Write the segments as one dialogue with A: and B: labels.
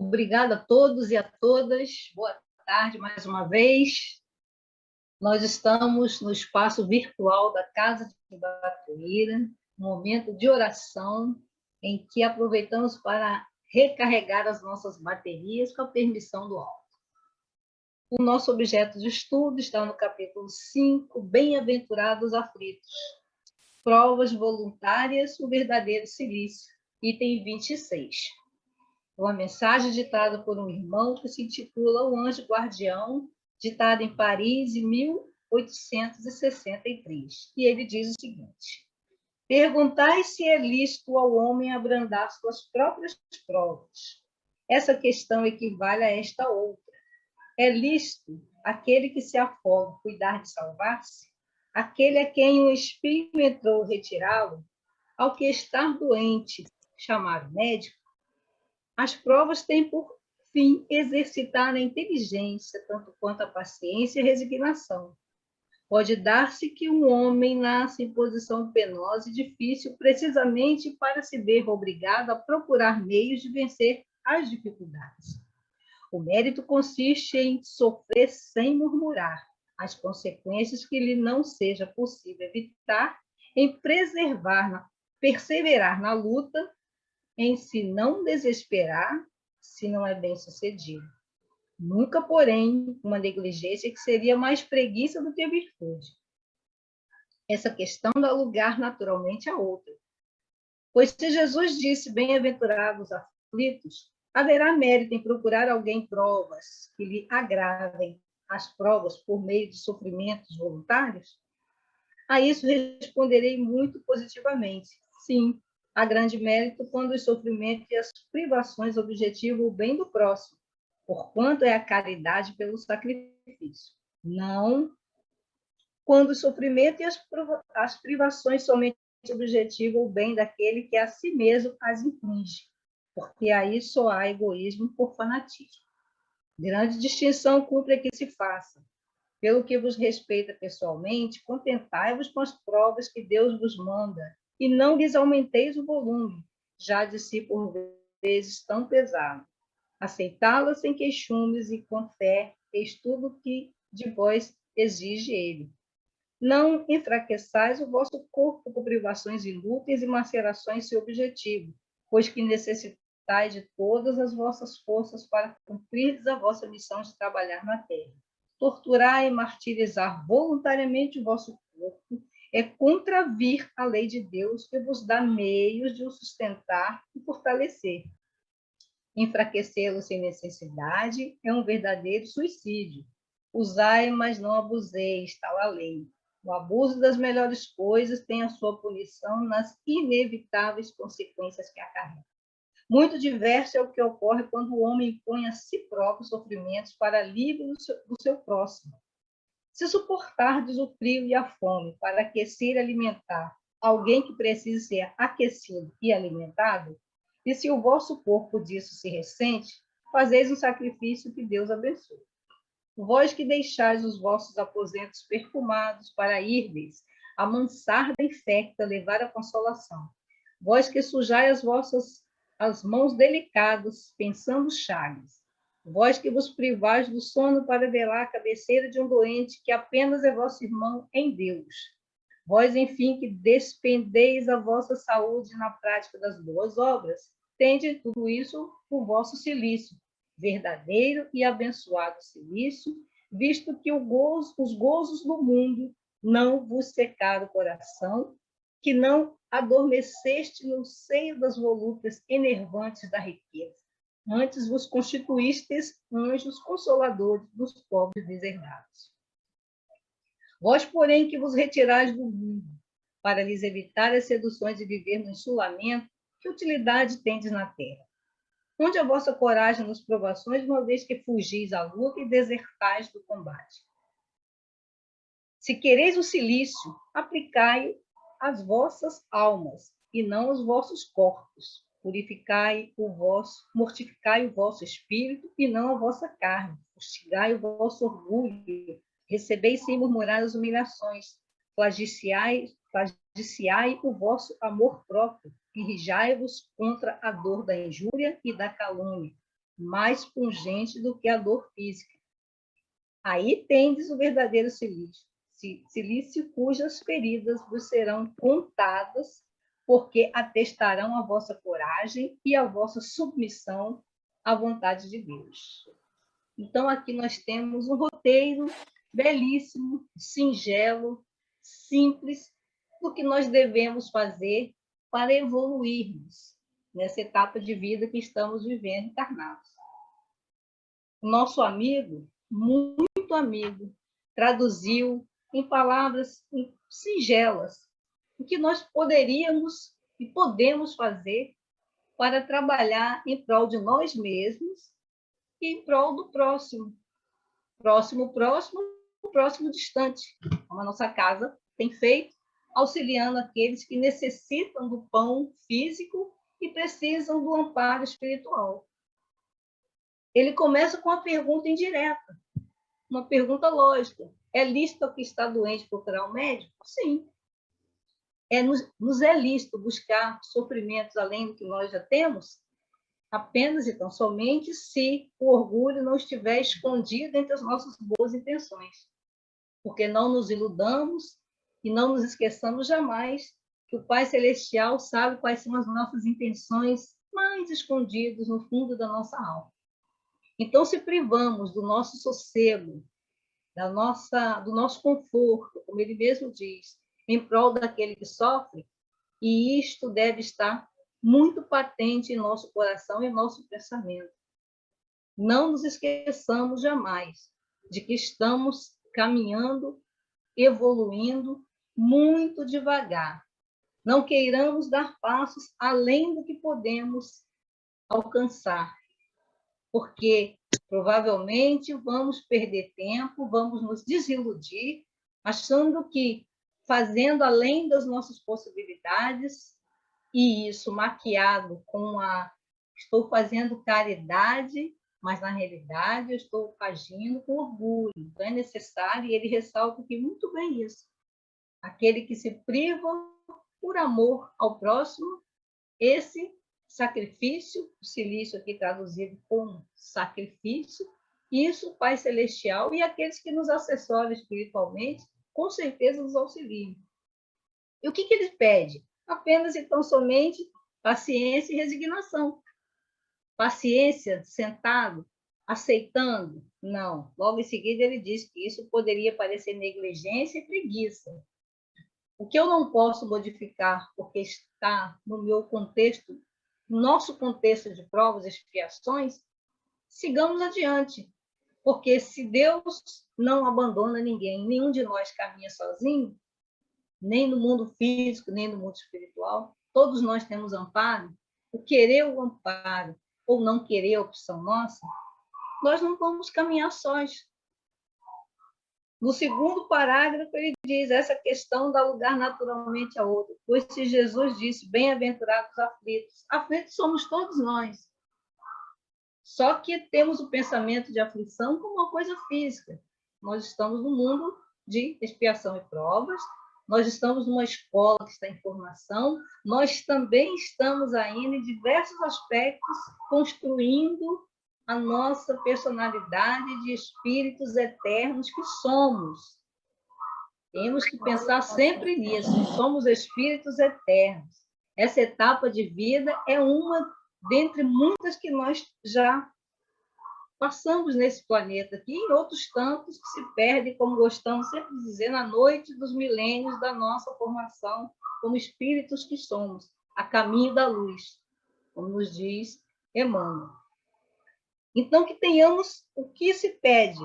A: Obrigada a todos e a todas. Boa tarde mais uma vez. Nós estamos no espaço virtual da Casa de Batuíra, um momento de oração em que aproveitamos para recarregar as nossas baterias com a permissão do alto. O nosso objeto de estudo está no capítulo 5, Bem-aventurados aflitos. Provas voluntárias, o verdadeiro silício, item 26. Uma mensagem ditada por um irmão que se intitula O Anjo Guardião, ditada em Paris em 1863. E ele diz o seguinte: perguntai se é lícito ao homem abrandar suas próprias provas. Essa questão equivale a esta outra. É lícito aquele que se afoga cuidar de salvar-se? Aquele a quem o espinho entrou retirá-lo? Ao que está doente, chamar médico? As provas têm por fim exercitar a inteligência, tanto quanto a paciência e a resignação. Pode dar-se que um homem nasça em posição penosa e difícil precisamente para se ver obrigado a procurar meios de vencer as dificuldades. O mérito consiste em sofrer sem murmurar as consequências que lhe não seja possível evitar, em perseverar na luta, em se não desesperar, se não é bem-sucedido. Nunca, porém, uma negligência que seria mais preguiça do que virtude. Essa questão dá lugar naturalmente a outra. Pois se Jesus disse, bem-aventurados aflitos, haverá mérito em procurar alguém provas que lhe agravem as provas por meio de sofrimentos voluntários? A isso responderei muito positivamente. Sim, há grande mérito quando os sofrimentos e as privações objetivam o bem do próximo, porquanto é a caridade pelo sacrifício. Não quando o sofrimento e as privações somente objetivam o bem daquele que a si mesmo as inflige, porque aí só há egoísmo por fanatismo. Grande distinção cumpre que se faça. Pelo que vos respeita pessoalmente, contentai-vos com as provas que Deus vos manda, e não lhes aumenteis o volume, já de si por vezes tão pesado. Aceitá-las sem queixumes e com fé, eis tudo o que de vós exige ele. Não enfraqueçais o vosso corpo com privações inúteis e macerações sem objetivo, pois que necessitais de todas as vossas forças para cumprirdes a vossa missão de trabalhar na terra. Torturar e martirizar voluntariamente o vosso corpo é contravir a lei de Deus que vos dá meios de o sustentar e fortalecer. Enfraquecê-lo sem necessidade é um verdadeiro suicídio. Usai, mas não abuseis, tal a lei. O abuso das melhores coisas tem a sua punição nas inevitáveis consequências que acarreta. Muito diverso é o que ocorre quando o homem impõe a si próprio sofrimentos para alívio do seu próximo. Se suportardes o frio e a fome para aquecer e alimentar alguém que precisa ser aquecido e alimentado, e se o vosso corpo disso se ressente, fazeis um sacrifício que Deus abençoe. Vós que deixais os vossos aposentos perfumados para irdes amansar da infecta, levar a consolação. Vós que sujais as mãos delicadas, pensando chagas. Vós que vos privais do sono para velar a cabeceira de um doente que apenas é vosso irmão em Deus. Vós, enfim, que despendeis a vossa saúde na prática das boas obras, tende tudo isso o vosso silício, verdadeiro e abençoado silício, visto que os gozos do mundo não vos secaram o coração, que não adormeceste no seio das volúpias enervantes da riqueza. Antes vos constituístes anjos consoladores dos pobres deserdados. Vós, porém, que vos retirais do mundo, para lhes evitar as seduções de viver no ensulamento, que utilidade tendes na terra? Onde a vossa coragem nas provações, uma vez que fugis à luta e desertais do combate? Se quereis o silício, aplicai às vossas almas, e não aos vossos corpos. Mortificai o vosso espírito, e não a vossa carne. Fustigai o vosso orgulho. Recebeis sem murmurar as humilhações. Flagiciai o vosso amor próprio. Irrijai-vos contra a dor da injúria e da calúnia. mais pungente do que a dor física. Aí tendes o verdadeiro silício, silício cujas feridas vos serão contadas, porque atestarão a vossa coragem e a vossa submissão à vontade de Deus. Então, aqui nós temos um roteiro belíssimo, singelo, simples, do que nós devemos fazer para evoluirmos nessa etapa de vida que estamos vivendo encarnados. O nosso amigo, muito amigo, traduziu em palavras singelas o que nós poderíamos e podemos fazer para trabalhar em prol de nós mesmos e em prol do próximo. Próximo, próximo distante, como a nossa casa tem feito, auxiliando aqueles que necessitam do pão físico e precisam do amparo espiritual. Ele começa com uma pergunta indireta, uma pergunta lógica. É lícito ao que está doente procurar um médico? Sim. Nos é lícito buscar sofrimentos além do que nós já temos? Apenas e tão somente se o orgulho não estiver escondido entre as nossas boas intenções. Porque não nos iludamos e não nos esqueçamos jamais que o Pai Celestial sabe quais são as nossas intenções mais escondidas no fundo da nossa alma. Então, se privamos do nosso sossego, do nosso conforto, como ele mesmo diz, em prol daquele que sofre, e isto deve estar muito patente em nosso coração e em nosso pensamento. Não nos esqueçamos jamais de que estamos caminhando, evoluindo muito devagar. Não queiramos dar passos além do que podemos alcançar, porque provavelmente vamos perder tempo, vamos nos desiludir, achando que fazendo além das nossas possibilidades, e isso maquiado com estou fazendo caridade, mas na realidade eu estou agindo com orgulho. Então é necessário, e ele ressalta aqui muito bem isso. Aquele que se priva por amor ao próximo, esse sacrifício, o silício aqui traduzido como sacrifício, isso o Pai Celestial e aqueles que nos assessoram espiritualmente, com certeza nos auxiliam. E o que ele pede? Apenas e tão somente paciência e resignação. Paciência, sentado, aceitando? Não. Logo em seguida ele diz que isso poderia parecer negligência e preguiça. O que eu não posso modificar porque está no meu contexto, no nosso contexto de provas e expiações, sigamos adiante. Porque se Deus não abandona ninguém, nenhum de nós caminha sozinho, nem no mundo físico, nem no mundo espiritual, todos nós temos amparo. O querer o amparo ou não querer a opção nossa, nós não vamos caminhar sós. No segundo parágrafo, ele diz essa questão dá lugar naturalmente a outra. Pois se Jesus disse, bem-aventurados aflitos, aflitos somos todos nós. Só que temos o pensamento de aflição como uma coisa física. Nós estamos no mundo de expiação e provas, nós estamos numa escola que está em formação, nós também estamos ainda em diversos aspectos construindo a nossa personalidade de espíritos eternos que somos. Temos que pensar sempre nisso, somos espíritos eternos. Essa etapa de vida é uma dentre muitas que nós já passamos nesse planeta aqui, e outros tantos que se perdem, como gostamos sempre de dizer, na noite dos milênios da nossa formação, como espíritos que somos, a caminho da luz, como nos diz Emmanuel. Então, que tenhamos, o que se pede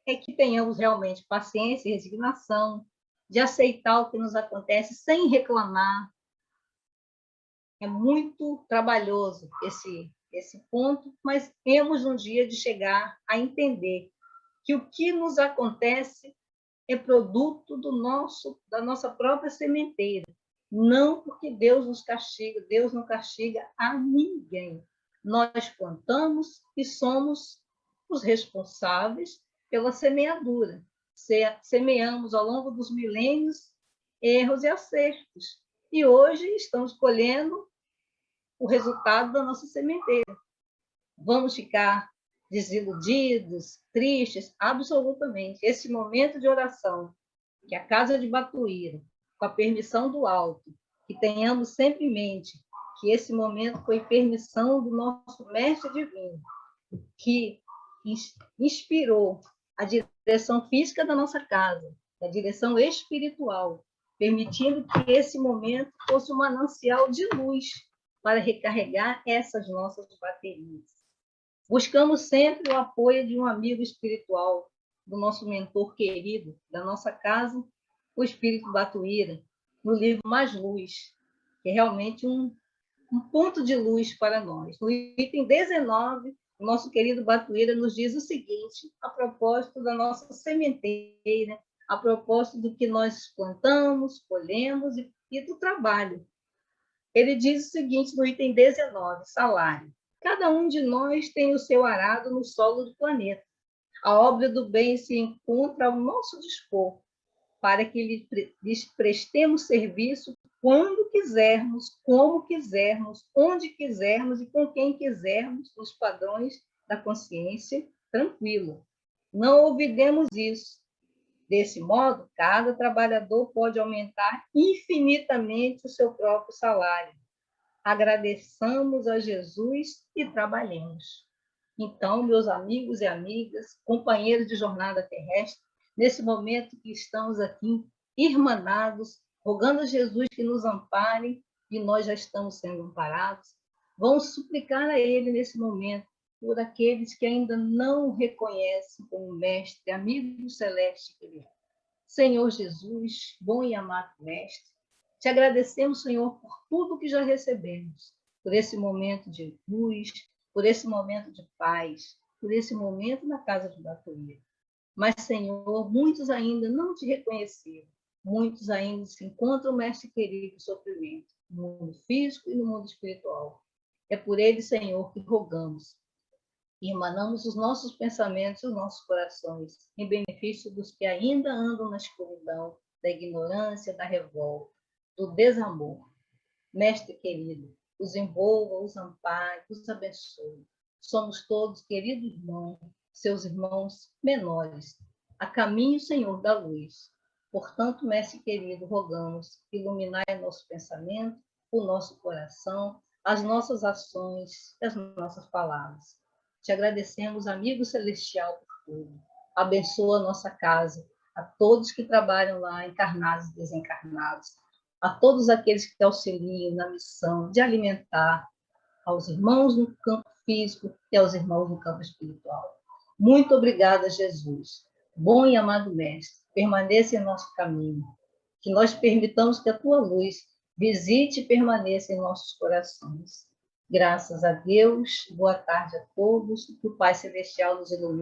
A: é que tenhamos realmente paciência e resignação, de aceitar o que nos acontece sem reclamar. É muito trabalhoso esse ponto, mas temos um dia de chegar a entender que o que nos acontece é produto da nossa própria sementeira. Não porque Deus nos castiga, Deus não castiga a ninguém. Nós plantamos e somos os responsáveis pela semeadura. Semeamos ao longo dos milênios erros e acertos. E hoje estamos colhendo o resultado da nossa sementeira. vamos ficar desiludidos, tristes? Absolutamente. Esse momento de oração, que a Casa de Batuíra, com a permissão do alto, que tenhamos sempre em mente que esse momento foi permissão do nosso Mestre Divino, que inspirou a direção física da nossa casa, a direção espiritual, permitindo que esse momento fosse um manancial de luz para recarregar essas nossas baterias. Buscamos sempre o apoio de um amigo espiritual, do nosso mentor querido, da nossa casa, o Espírito Batuíra, no livro Mais Luz, que é realmente um ponto de luz para nós. No item 19, o nosso querido Batuíra nos diz o seguinte, a propósito da nossa sementeira, a propósito do que nós plantamos, colhemos e do trabalho. Ele diz o seguinte no item 19, salário. Cada um de nós tem o seu arado no solo do planeta. A obra do bem se encontra ao nosso dispor, para que lhes prestemos serviço quando quisermos, como quisermos, onde quisermos e com quem quisermos, nos padrões da consciência tranquila. Não olvidemos isso. Desse modo, cada trabalhador pode aumentar infinitamente o seu próprio salário. Agradeçamos a Jesus e trabalhemos. Então, meus amigos e amigas, companheiros de jornada terrestre, nesse momento que estamos aqui, irmanados, rogando a Jesus que nos ampare, e nós já estamos sendo amparados, vamos suplicar a Ele nesse momento, por aqueles que ainda não o reconhecem como Mestre, amigo celeste que Ele é. Senhor Jesus, bom e amado Mestre, te agradecemos, Senhor, por tudo que já recebemos, por esse momento de luz, por esse momento de paz, por esse momento na casa de Batuíra. Mas, Senhor, muitos ainda não te reconheceram, muitos ainda se encontram, Mestre querido, em sofrimento, no mundo físico e no mundo espiritual. É por eles, Senhor, que rogamos e emanamos os nossos pensamentos e os nossos corações em benefício dos que ainda andam na escuridão, da ignorância, da revolta, do desamor. Mestre querido, os envolva, os ampare, os abençoe. Somos todos, querido irmão, seus irmãos menores, a caminho, Senhor, da luz. Portanto, Mestre querido, rogamos, iluminai o nosso pensamento, o nosso coração, as nossas ações, as nossas palavras. Te agradecemos, amigo celestial, por tudo. Abençoa a nossa casa, a todos que trabalham lá, encarnados e desencarnados, a todos aqueles que auxiliam na missão de alimentar aos irmãos no campo físico e aos irmãos no campo espiritual. Muito obrigada, Jesus. Bom e amado Mestre, permaneça em nosso caminho, que nós permitamos que a tua luz visite e permaneça em nossos corações. Graças a Deus, boa tarde a todos, que o Pai Celestial nos ilumine.